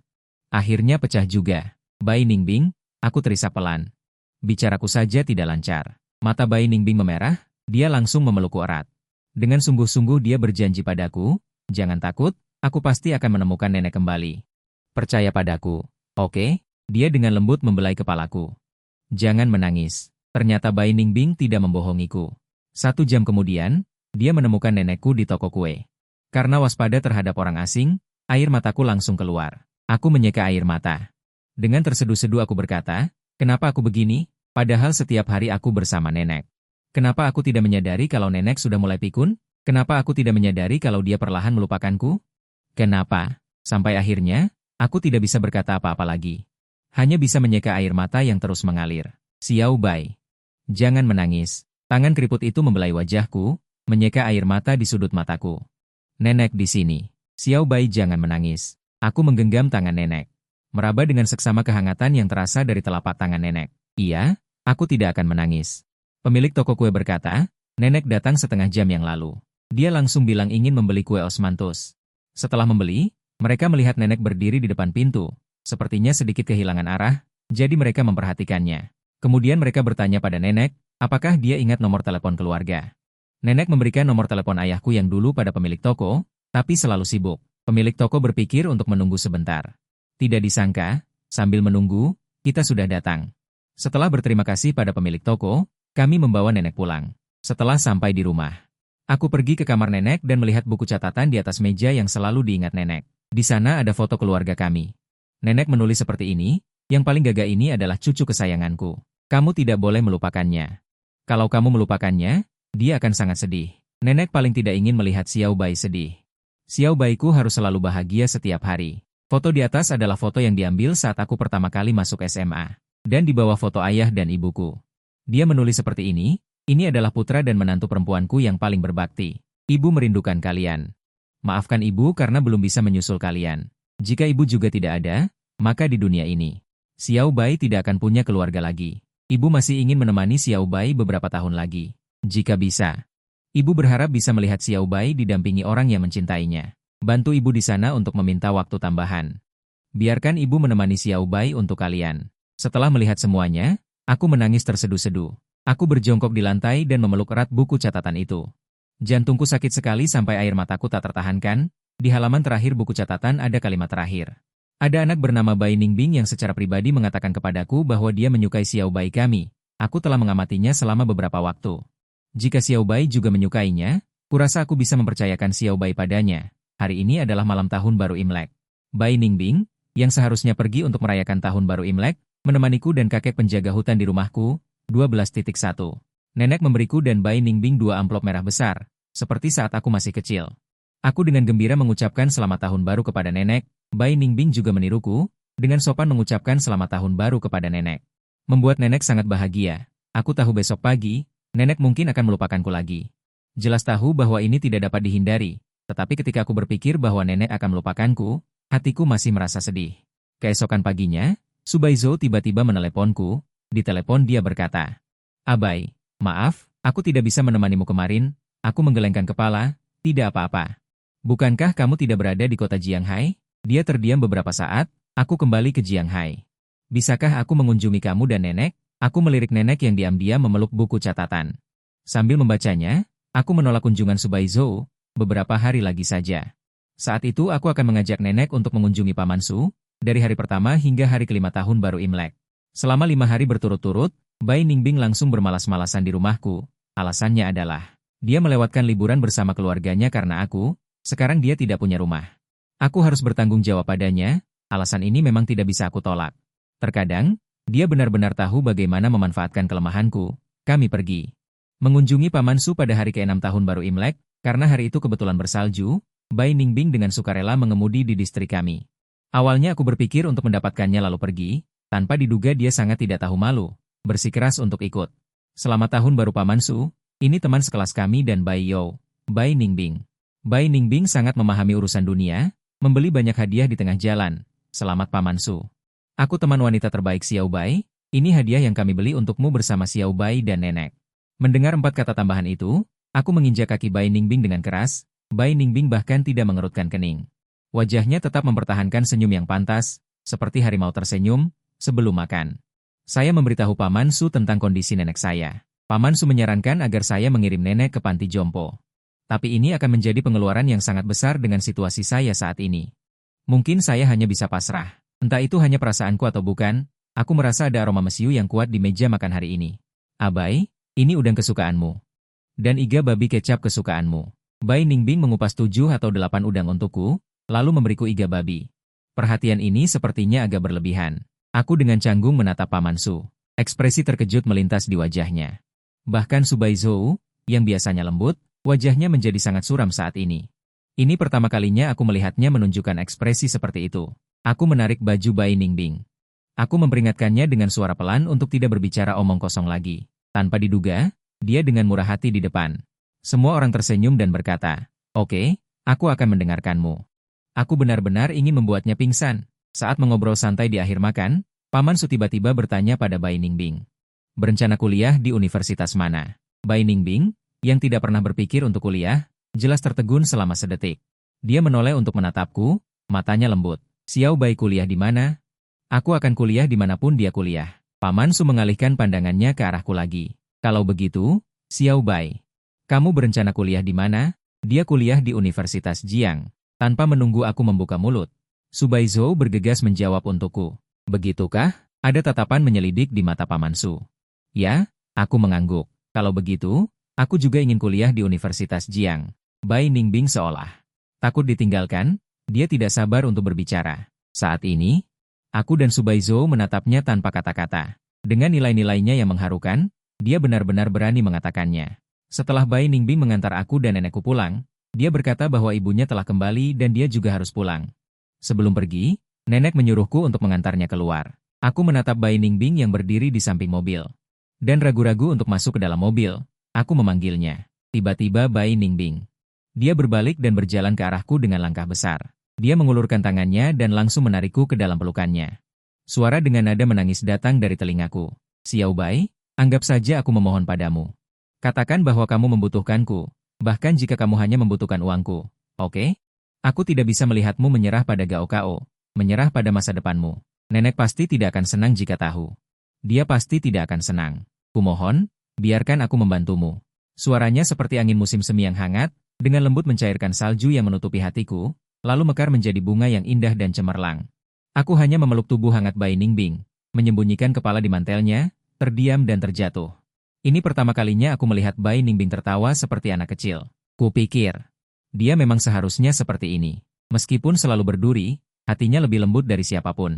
akhirnya pecah juga. "Bai Ningbing," aku terisak pelan. Bicaraku saja tidak lancar. Mata Bai Ningbing memerah, dia langsung memelukku erat. Dengan sungguh-sungguh dia berjanji padaku, "Jangan takut, aku pasti akan menemukan nenek kembali. Percaya padaku." "Oke," dia dengan lembut membelai kepalaku. "Jangan menangis." Ternyata Bai Ningbing tidak membohongiku. 1 jam kemudian, dia menemukan nenekku di toko kue. Karena waspada terhadap orang asing, air mataku langsung keluar. Aku menyeka air mata. Dengan terseduh-seduh aku berkata, "Kenapa aku begini? Padahal setiap hari aku bersama nenek. Kenapa aku tidak menyadari kalau nenek sudah mulai pikun? Kenapa aku tidak menyadari kalau dia perlahan melupakanku? Kenapa?" Sampai akhirnya, aku tidak bisa berkata apa-apa lagi. Hanya bisa menyeka air mata yang terus mengalir. "Xiao Bai, jangan menangis." Tangan keriput itu membelai wajahku, menyeka air mata di sudut mataku. "Nenek di sini." "Xiao Bai jangan menangis." Aku menggenggam tangan nenek. Meraba dengan seksama kehangatan yang terasa dari telapak tangan nenek. "Iya, aku tidak akan menangis." Pemilik toko kue berkata, "Nenek datang setengah jam yang lalu. Dia langsung bilang ingin membeli kue osmanthus." Setelah membeli, mereka melihat nenek berdiri di depan pintu. Sepertinya sedikit kehilangan arah, jadi mereka memperhatikannya. Kemudian mereka bertanya pada nenek, Apakah dia ingat nomor telepon keluarga? Nenek memberikan nomor telepon ayahku yang dulu pada pemilik toko, tapi selalu sibuk. Pemilik toko berpikir untuk menunggu sebentar. Tidak disangka, sambil menunggu, kita sudah datang. Setelah berterima kasih pada pemilik toko, kami membawa nenek pulang. Setelah sampai di rumah, aku pergi ke kamar nenek dan melihat buku catatan di atas meja yang selalu diingat nenek. Di sana ada foto keluarga kami. Nenek menulis seperti ini, yang paling gagah ini adalah cucu kesayanganku. Kamu tidak boleh melupakannya. Kalau kamu melupakannya, dia akan sangat sedih. Nenek paling tidak ingin melihat Xiao Bai sedih. Xiao Baiku harus selalu bahagia setiap hari. Foto di atas adalah foto yang diambil saat aku pertama kali masuk SMA. Dan di bawah foto ayah dan ibuku. Dia menulis seperti ini adalah putra dan menantu perempuanku yang paling berbakti. Ibu merindukan kalian. Maafkan ibu karena belum bisa menyusul kalian. Jika ibu juga tidak ada, maka di dunia ini, Xiao Bai tidak akan punya keluarga lagi. Ibu masih ingin menemani Xiao Bai beberapa tahun lagi. Jika bisa. Ibu berharap bisa melihat Xiao Bai didampingi orang yang mencintainya. Bantu ibu di sana untuk meminta waktu tambahan. Biarkan ibu menemani Xiao Bai untuk kalian. Setelah melihat semuanya, aku menangis terseduh-seduh. Aku berjongkok di lantai dan memeluk erat buku catatan itu. Jantungku sakit sekali sampai air mataku tak tertahankan. Di halaman terakhir buku catatan ada kalimat terakhir. Ada anak bernama Bai Ningbing yang secara pribadi mengatakan kepadaku bahwa dia menyukai Xiao Bai kami. Aku telah mengamatinya selama beberapa waktu. Jika Xiao Bai juga menyukainya, kurasa aku bisa mempercayakan Xiao Bai padanya. Hari ini adalah malam tahun baru Imlek. Bai Ningbing, yang seharusnya pergi untuk merayakan tahun baru Imlek, menemaniku dan kakek penjaga hutan di rumahku, 12.1. Nenek memberiku dan Bai Ningbing 2 amplop merah besar, seperti saat aku masih kecil. Aku dengan gembira mengucapkan selamat tahun baru kepada nenek. Bai Ningbing juga meniruku, dengan sopan mengucapkan selamat tahun baru kepada nenek. Membuat nenek sangat bahagia. Aku tahu besok pagi, nenek mungkin akan melupakanku lagi. Jelas tahu bahwa ini tidak dapat dihindari, tetapi ketika aku berpikir bahwa nenek akan melupakanku, hatiku masih merasa sedih. Keesokan paginya, Subaizo tiba-tiba meneleponku. Di telepon dia berkata, "Abai, maaf, aku tidak bisa menemanimu kemarin." Aku menggelengkan kepala, "Tidak apa-apa. Bukankah kamu tidak berada di kota Jianghai?" Dia terdiam beberapa saat, "Aku kembali ke Jianghai. Bisakah aku mengunjungi kamu dan nenek?" Aku melirik nenek yang diam-diam memeluk buku catatan. Sambil membacanya, aku menolak kunjungan Subaizo, beberapa hari lagi saja. Saat itu aku akan mengajak nenek untuk mengunjungi Paman Su, dari hari pertama hingga hari kelima tahun baru Imlek. Selama 5 hari berturut-turut, Bai Ningbing langsung bermalas-malasan di rumahku. Alasannya adalah, dia melewatkan liburan bersama keluarganya karena aku, sekarang dia tidak punya rumah. Aku harus bertanggung jawab padanya, alasan ini memang tidak bisa aku tolak. Terkadang, dia benar-benar tahu bagaimana memanfaatkan kelemahanku. Kami pergi mengunjungi Paman Su pada hari ke-6 tahun baru Imlek, karena hari itu kebetulan bersalju. Bai Ningbing dengan sukarela mengemudi di distrik kami. Awalnya aku berpikir untuk mendapatkannya lalu pergi, tanpa diduga dia sangat tidak tahu malu, bersikeras untuk ikut. Selamat tahun baru Paman Su, ini teman sekelas kami dan Bai You, Bai Ningbing. Bai Ningbing sangat memahami urusan dunia, membeli banyak hadiah di tengah jalan. Selamat Paman Su. Aku teman wanita terbaik Xiao Bai, ini hadiah yang kami beli untukmu bersama Xiao Bai dan nenek. Mendengar 4 kata tambahan itu, aku menginjak kaki Bai Ningbing dengan keras. Bai Ningbing bahkan tidak mengerutkan kening. Wajahnya tetap mempertahankan senyum yang pantas, seperti harimau tersenyum, sebelum makan. Saya memberitahu Paman Su tentang kondisi nenek saya. Paman Su menyarankan agar saya mengirim nenek ke panti jompo. Tapi ini akan menjadi pengeluaran yang sangat besar dengan situasi saya saat ini. Mungkin saya hanya bisa pasrah. Entah itu hanya perasaanku atau bukan, aku merasa ada aroma mesiu yang kuat di meja makan hari ini. Abai, ini udang kesukaanmu. Dan iga babi kecap kesukaanmu. Bai Ningbing mengupas 7 atau 8 udang untukku, lalu memberiku iga babi. Perhatian ini sepertinya agak berlebihan. Aku dengan canggung menatap Paman Su. Ekspresi terkejut melintas di wajahnya. Bahkan Subaizo, yang biasanya lembut, wajahnya menjadi sangat suram saat ini. Ini pertama kalinya aku melihatnya menunjukkan ekspresi seperti itu. Aku menarik baju Bai Ningbing. Aku memperingatkannya dengan suara pelan untuk tidak berbicara omong kosong lagi. Tanpa diduga, dia dengan murah hati di depan. Semua orang tersenyum dan berkata, "Oke, aku akan mendengarkanmu." Aku benar-benar ingin membuatnya pingsan. Saat mengobrol santai di akhir makan, Paman Su tiba-tiba bertanya pada Bai Ningbing. "Berencana kuliah di universitas mana?" Bai Ningbing, yang tidak pernah berpikir untuk kuliah, jelas tertegun selama sedetik. Dia menoleh untuk menatapku, matanya lembut. "Xiao Bai kuliah di mana?" "Aku akan kuliah dimanapun dia kuliah." Paman Su mengalihkan pandangannya ke arahku lagi. Kalau begitu, Xiao Bai, kamu berencana kuliah di mana? Dia kuliah di Universitas Jiang. Tanpa menunggu aku membuka mulut, Su Baizhou bergegas menjawab untukku. Begitukah? Ada tatapan menyelidik di mata Paman Su. Ya, aku mengangguk. Kalau begitu, aku juga ingin kuliah di Universitas Jiang. Bai Ningbing seolah takut ditinggalkan, dia tidak sabar untuk berbicara. Saat ini, aku dan Su Baizhou menatapnya tanpa kata-kata. Dengan nilai-nilainya yang mengharukan, dia benar-benar berani mengatakannya. Setelah Bai Ningbing mengantar aku dan nenekku pulang, dia berkata bahwa ibunya telah kembali dan dia juga harus pulang. Sebelum pergi, nenek menyuruhku untuk mengantarnya keluar. Aku menatap Bai Ningbing yang berdiri di samping mobil. Dan ragu-ragu untuk masuk ke dalam mobil, aku memanggilnya. Tiba-tiba Bai Ningbing. Dia berbalik dan berjalan ke arahku dengan langkah besar. Dia mengulurkan tangannya dan langsung menarikku ke dalam pelukannya. Suara dengan nada menangis datang dari telingaku. Xiao Bai, anggap saja aku memohon padamu. Katakan bahwa kamu membutuhkanku, bahkan jika kamu hanya membutuhkan uangku. Oke? Aku tidak bisa melihatmu menyerah pada Gaokao, menyerah pada masa depanmu. Nenek pasti tidak akan senang jika tahu. Dia pasti tidak akan senang. Kumohon, biarkan aku membantumu. Suaranya seperti angin musim semi yang hangat, dengan lembut mencairkan salju yang menutupi hatiku, lalu mekar menjadi bunga yang indah dan cemerlang. Aku hanya memeluk tubuh hangat Bai Ningbing, menyembunyikan kepala di mantelnya, terdiam dan terjatuh. Ini pertama kalinya aku melihat Bai Ningbing tertawa seperti anak kecil. Kupikir, dia memang seharusnya seperti ini. Meskipun selalu berduri, hatinya lebih lembut dari siapapun.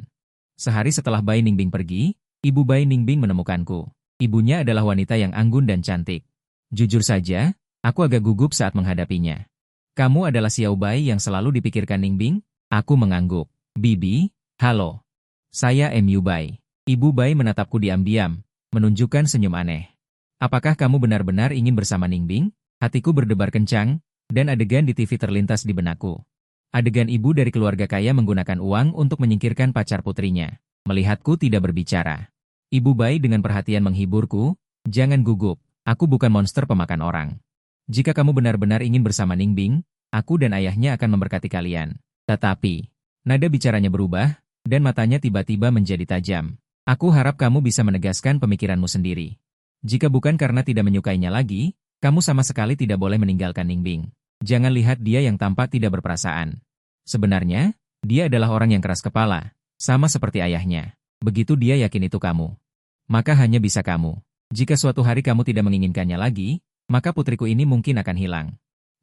Sehari setelah Bai Ningbing pergi, ibu Bai Ningbing menemukanku. Ibunya adalah wanita yang anggun dan cantik. Jujur saja, aku agak gugup saat menghadapinya. Kamu adalah Xiao Bai yang selalu dipikirkan Ningbing? Aku mengangguk. Bibi, halo. Saya Mu Bai. Ibu Bai menatapku diam-diam, menunjukkan senyum aneh. Apakah kamu benar-benar ingin bersama Ningbing? Hatiku berdebar kencang, dan adegan di TV terlintas di benakku. Adegan ibu dari keluarga kaya menggunakan uang untuk menyingkirkan pacar putrinya. Melihatku tidak berbicara. Ibu Bai dengan perhatian menghiburku, jangan gugup, aku bukan monster pemakan orang. Jika kamu benar-benar ingin bersama Ningbing, aku dan ayahnya akan memberkati kalian. Tetapi, nada bicaranya berubah, dan matanya tiba-tiba menjadi tajam. Aku harap kamu bisa menegaskan pemikiranmu sendiri. Jika bukan karena tidak menyukainya lagi, kamu sama sekali tidak boleh meninggalkan Ningbing. Jangan lihat dia yang tampak tidak berperasaan. Sebenarnya, dia adalah orang yang keras kepala, sama seperti ayahnya. Begitu dia yakin itu kamu. Maka hanya bisa kamu. Jika suatu hari kamu tidak menginginkannya lagi, maka putriku ini mungkin akan hilang.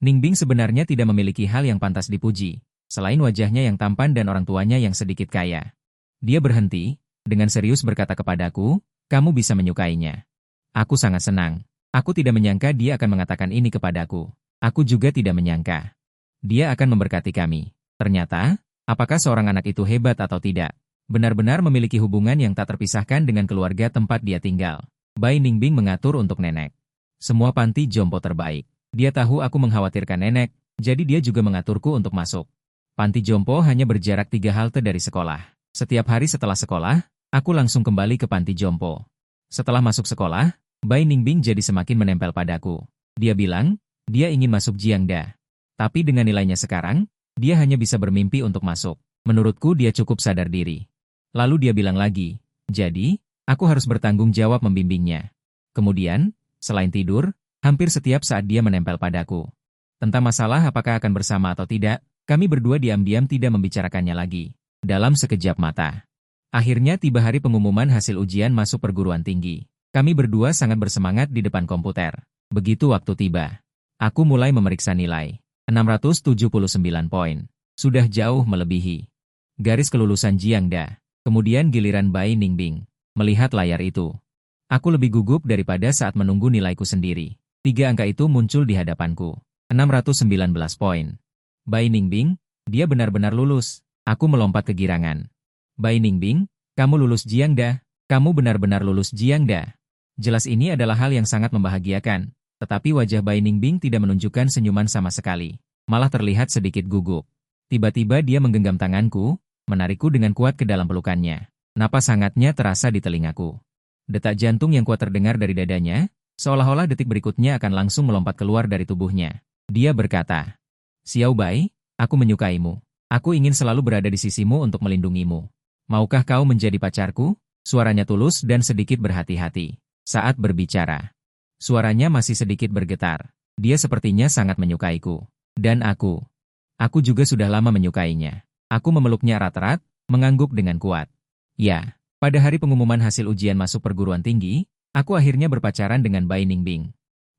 Ningbing sebenarnya tidak memiliki hal yang pantas dipuji, selain wajahnya yang tampan dan orang tuanya yang sedikit kaya. Dia berhenti, dengan serius berkata kepadaku, kamu bisa menyukainya. Aku sangat senang. Aku tidak menyangka dia akan mengatakan ini kepadaku. Aku juga tidak menyangka. Dia akan memberkati kami. Ternyata, apakah seorang anak itu hebat atau tidak? Benar-benar memiliki hubungan yang tak terpisahkan dengan keluarga tempat dia tinggal. Bai Ningbing mengatur untuk nenek. Semua panti jompo terbaik. Dia tahu aku mengkhawatirkan nenek, jadi dia juga mengaturku untuk masuk. Panti jompo hanya berjarak 3 halte dari sekolah. Setiap hari setelah sekolah, aku langsung kembali ke panti jompo. Setelah masuk sekolah, Bai Ningbing jadi semakin menempel padaku. Dia bilang, dia ingin masuk Jiangda. Tapi dengan nilainya sekarang, dia hanya bisa bermimpi untuk masuk. Menurutku dia cukup sadar diri. Lalu dia bilang lagi, jadi, aku harus bertanggung jawab membimbingnya. Kemudian, selain tidur, hampir setiap saat dia menempel padaku. Tentang masalah apakah akan bersama atau tidak, kami berdua diam-diam tidak membicarakannya lagi. Dalam sekejap mata. Akhirnya tiba hari pengumuman hasil ujian masuk perguruan tinggi. Kami berdua sangat bersemangat di depan komputer. Begitu waktu tiba, aku mulai memeriksa nilai. 679 poin. Sudah jauh melebihi garis kelulusan Jiangda. Kemudian giliran Bai Ningbing. Melihat layar itu, aku lebih gugup daripada saat menunggu nilaiku sendiri. 3 angka itu muncul di hadapanku. 619 poin. Bai Ningbing, dia benar-benar lulus. Aku melompat kegirangan. Bai Ningbing, kamu lulus Jiangda. Kamu benar-benar lulus Jiangda. Jelas ini adalah hal yang sangat membahagiakan, tetapi wajah Bai Ningbing tidak menunjukkan senyuman sama sekali. Malah terlihat sedikit gugup. Tiba-tiba dia menggenggam tanganku, menarikku dengan kuat ke dalam pelukannya. Napas hangatnya terasa di telingaku. Detak jantung yang kuat terdengar dari dadanya, seolah-olah detik berikutnya akan langsung melompat keluar dari tubuhnya. Dia berkata, Xiao Bai, aku menyukaimu. Aku ingin selalu berada di sisimu untuk melindungimu. Maukah kau menjadi pacarku? Suaranya tulus dan sedikit berhati-hati. Saat berbicara, Suaranya masih sedikit bergetar. Dia sepertinya sangat menyukaiku. Dan aku juga sudah lama menyukainya. Aku memeluknya erat-erat, mengangguk dengan kuat. Ya, pada hari pengumuman hasil ujian masuk perguruan tinggi, aku akhirnya berpacaran dengan Bai Ningbing.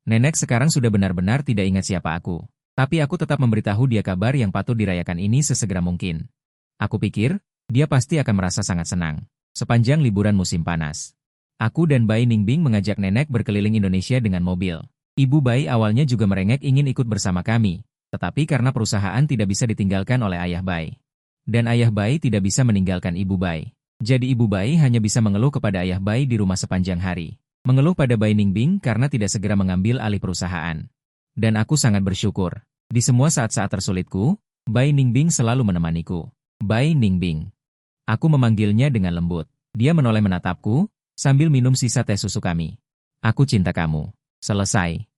Nenek sekarang sudah benar-benar tidak ingat siapa aku. Tapi aku tetap memberitahu dia kabar yang patut dirayakan ini sesegera mungkin. Aku pikir, dia pasti akan merasa sangat senang. Sepanjang liburan musim panas. Aku dan Bai Ningbing mengajak nenek berkeliling Indonesia dengan mobil. Ibu Bai awalnya juga merengek ingin ikut bersama kami, tetapi karena perusahaan tidak bisa ditinggalkan oleh ayah Bai. Dan ayah Bai tidak bisa meninggalkan ibu Bai. Jadi ibu Bai hanya bisa mengeluh kepada ayah Bai di rumah sepanjang hari. Mengeluh pada Bai Ningbing karena tidak segera mengambil alih perusahaan. Dan aku sangat bersyukur. Di semua saat-saat tersulitku, Bai Ningbing selalu menemaniku. Bai Ningbing. Aku memanggilnya dengan lembut. Dia menoleh menatapku, sambil minum sisa teh susu kami. Aku cinta kamu. Selesai.